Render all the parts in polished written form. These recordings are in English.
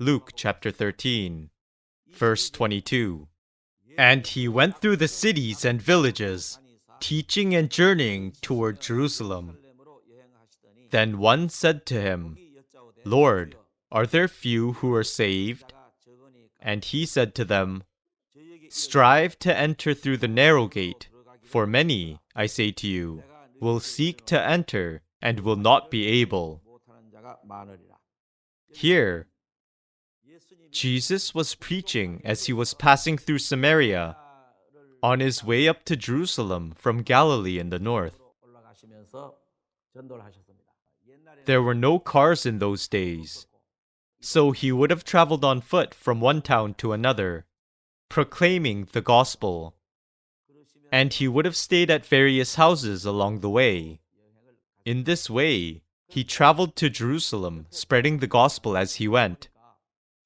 Luke chapter 13, verse 22. And he went through the cities and villages, teaching and journeying toward Jerusalem. Then one said to him, Lord, are there few who are saved? And he said to them, Strive to enter through the narrow gate, for many, I say to you, will seek to enter and will not be able. Here, Jesus was preaching as he was passing through Samaria, on his way up to Jerusalem from Galilee in the north. There were no cars in those days, so he would have traveled on foot from one town to another, proclaiming the gospel. And he would have stayed at various houses along the way. In this way, he traveled to Jerusalem, spreading the gospel as he went.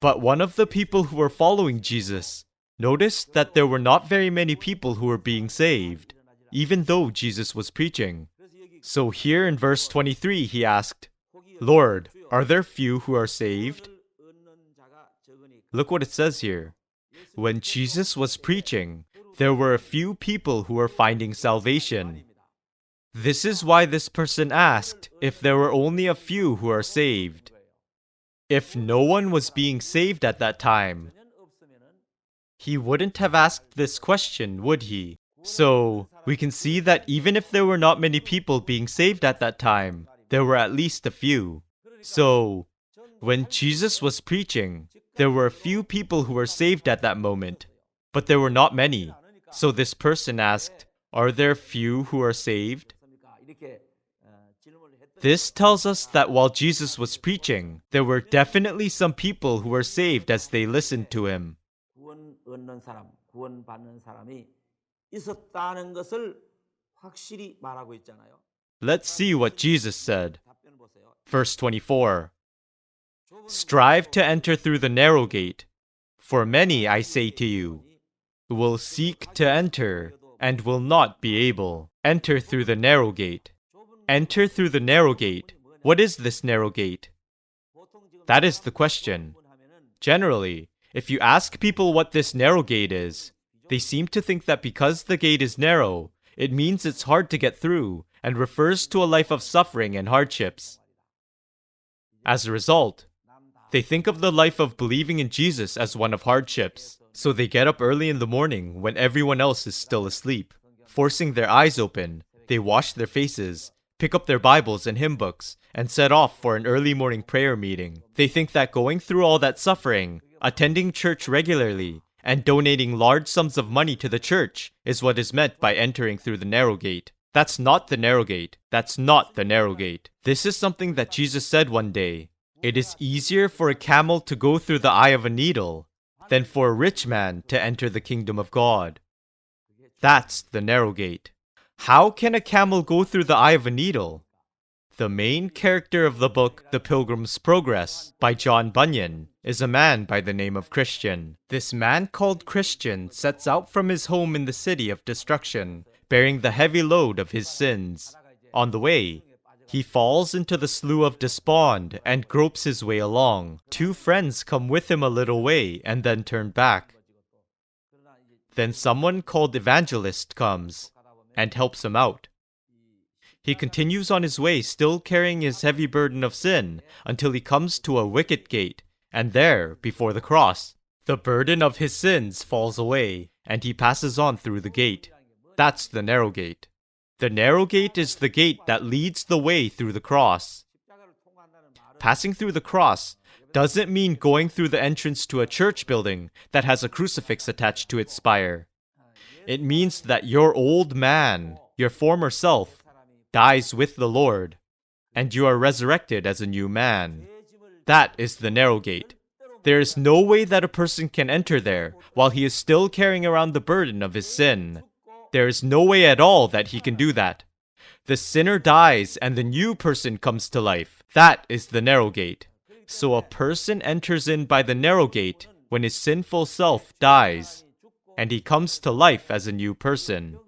But one of the people who were following Jesus noticed that there were not very many people who were being saved, even though Jesus was preaching. So here in verse 23, he asked, Lord, are there few who are saved? Look what it says here. When Jesus was preaching, there were a few people who were finding salvation. This is why this person asked if there were only a few who are saved. If no one was being saved at that time, he wouldn't have asked this question, would he? So, we can see that even if there were not many people being saved at that time, there were at least a few. So, when Jesus was preaching, there were a few people who were saved at that moment, but there were not many. So this person asked, Are there few who are saved? This tells us that while Jesus was preaching, there were definitely some people who were saved as they listened to him. Let's see what Jesus said. Verse 24. Strive to enter through the narrow gate, for many, I say to you, will seek to enter and will not be able. Enter through the narrow gate. Enter through the narrow gate. What is this narrow gate? That is the question. Generally, if you ask people what this narrow gate is, they seem to think that because the gate is narrow, it means it's hard to get through and refers to a life of suffering and hardships. As a result, they think of the life of believing in Jesus as one of hardships. So they get up early in the morning when everyone else is still asleep. Forcing their eyes open, they wash their faces, pick up their Bibles and hymn books, and set off for an early morning prayer meeting. They think that going through all that suffering, attending church regularly, and donating large sums of money to the church is what is meant by entering through the narrow gate. That's not the narrow gate. That's not the narrow gate. This is something that Jesus said one day. It is easier for a camel to go through the eye of a needle than for a rich man to enter the kingdom of God. That's the narrow gate. How can a camel go through the eye of a needle? The main character of the book, The Pilgrim's Progress, by John Bunyan, is a man by the name of Christian. This man called Christian sets out from his home in the city of destruction, bearing the heavy load of his sins. On the way, he falls into the slough of despond and gropes his way along. Two friends come with him a little way and then turn back. Then someone called evangelist comes and helps him out. He continues on his way, still carrying his heavy burden of sin, until he comes to a wicket gate, and there, before the cross, the burden of his sins falls away, and he passes on through the gate. That's the narrow gate. The narrow gate is the gate that leads the way through the cross. Passing through the cross doesn't mean going through the entrance to a church building that has a crucifix attached to its spire. It means that your old man, your former self, dies with the Lord, and you are resurrected as a new man. That is the narrow gate. There is no way that a person can enter there while he is still carrying around the burden of his sin. There is no way at all that he can do that. The sinner dies and the new person comes to life. That is the narrow gate. So a person enters in by the narrow gate when his sinful self dies, and he comes to life as a new person.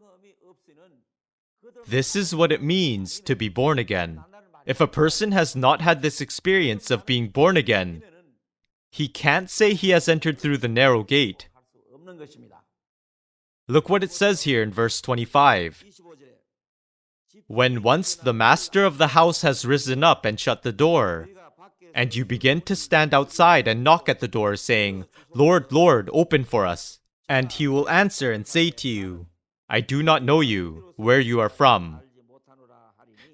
This is what it means to be born again. If a person has not had this experience of being born again, He can't say he has entered through the narrow gate. Look what it says here in verse 25. When once the master of the house has risen up and shut the door, and you begin to stand outside and knock at the door, saying, Lord, Lord, open for us. And he will answer and say to you, I do not know you, where you are from.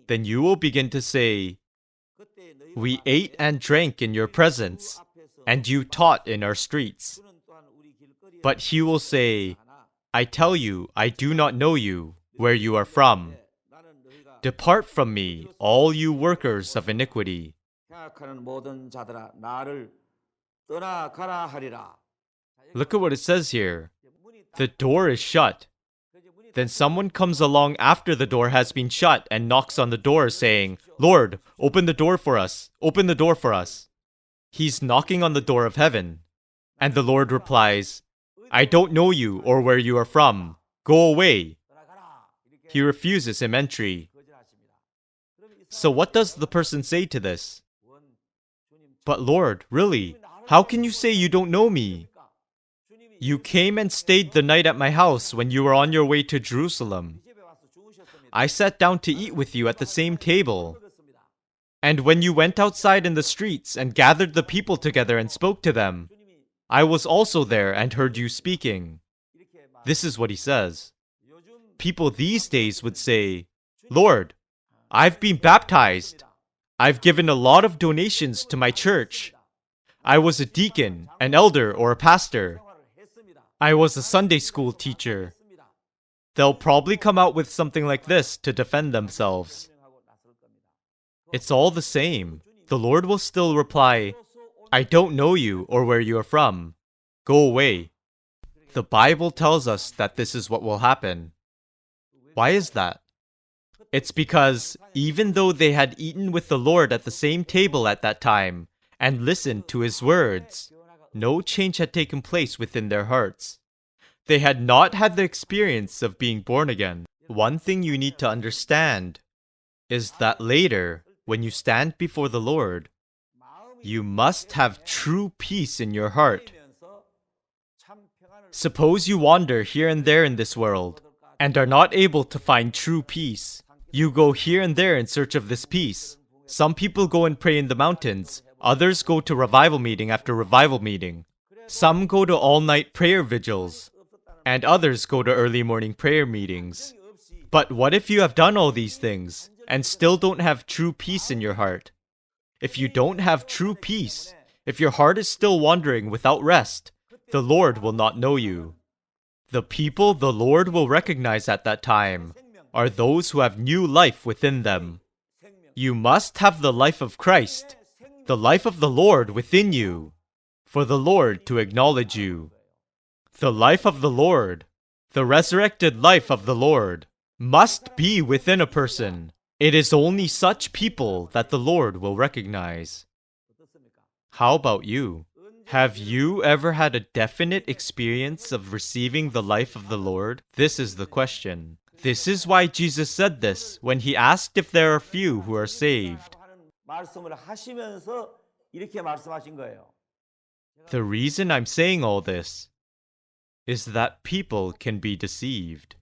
Then you will begin to say, We ate and drank in your presence, and you taught in our streets. But he will say, I tell you, I do not know you, where you are from. Depart from me, all you workers of iniquity. Look at what it says here. The door is shut. Then someone comes along after the door has been shut and knocks on the door saying, Lord, open the door for us. Open the door for us. He's knocking on the door of heaven. And the Lord replies, I don't know you or where you are from. Go away. He refuses him entry. So what does the person say to this? But Lord, really, how can you say you don't know me? You came and stayed the night at my house when you were on your way to Jerusalem. I sat down to eat with you at the same table. And when you went outside in the streets and gathered the people together and spoke to them, I was also there and heard you speaking. This is what he says. People these days would say, Lord, I've been baptized. I've given a lot of donations to my church. I was a deacon, an elder, or a pastor. I was a Sunday school teacher. They'll probably come out with something like this to defend themselves. It's all the same. The Lord will still reply, I don't know you or where you are from. Go away. The Bible tells us that this is what will happen. Why is that? It's because even though they had eaten with the Lord at the same table at that time and listened to his words, no change had taken place within their hearts. They had not had the experience of being born again. One thing you need to understand is that later, when you stand before the Lord, you must have true peace in your heart. Suppose you wander here and there in this world and are not able to find true peace. You go here and there in search of this peace. Some people go and pray in the mountains. Others go to revival meeting after revival meeting. Some go to all-night prayer vigils. And others go to early morning prayer meetings. But what if you have done all these things and still don't have true peace in your heart? If you don't have true peace, if your heart is still wandering without rest, the Lord will not know you. The people the Lord will recognize at that time are those who have new life within them. You must have the life of Christ, the life of the Lord within you, for the Lord to acknowledge you. The life of the Lord, the resurrected life of the Lord, must be within a person. It is only such people that the Lord will recognize. How about you? Have you ever had a definite experience of receiving the life of the Lord? This is the question. This is why Jesus said this when he asked if there are few who are saved. The reason I'm saying all this is that people can be deceived.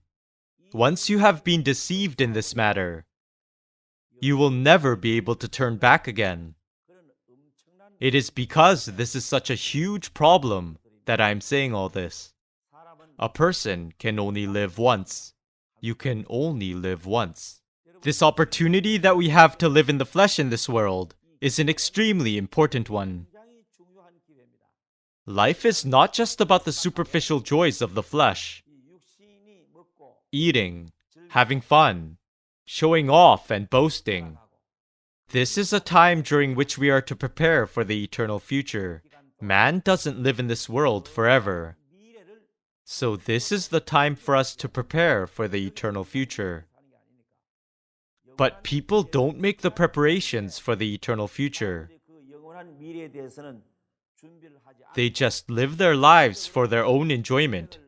Once you have been deceived in this matter, you will never be able to turn back again. It is because this is such a huge problem that I'm saying all this. A person can only live once. You can only live once. This opportunity that we have to live in the flesh in this world is an extremely important one. Life is not just about the superficial joys of the flesh. Eating, having fun, showing off and boasting. This is a time during which we are to prepare for the eternal future. Man doesn't live in this world forever. So this is the time for us to prepare for the eternal future. But people don't make the preparations for the eternal future. They just live their lives for their own enjoyment.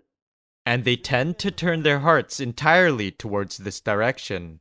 And they tend to turn their hearts entirely towards this direction.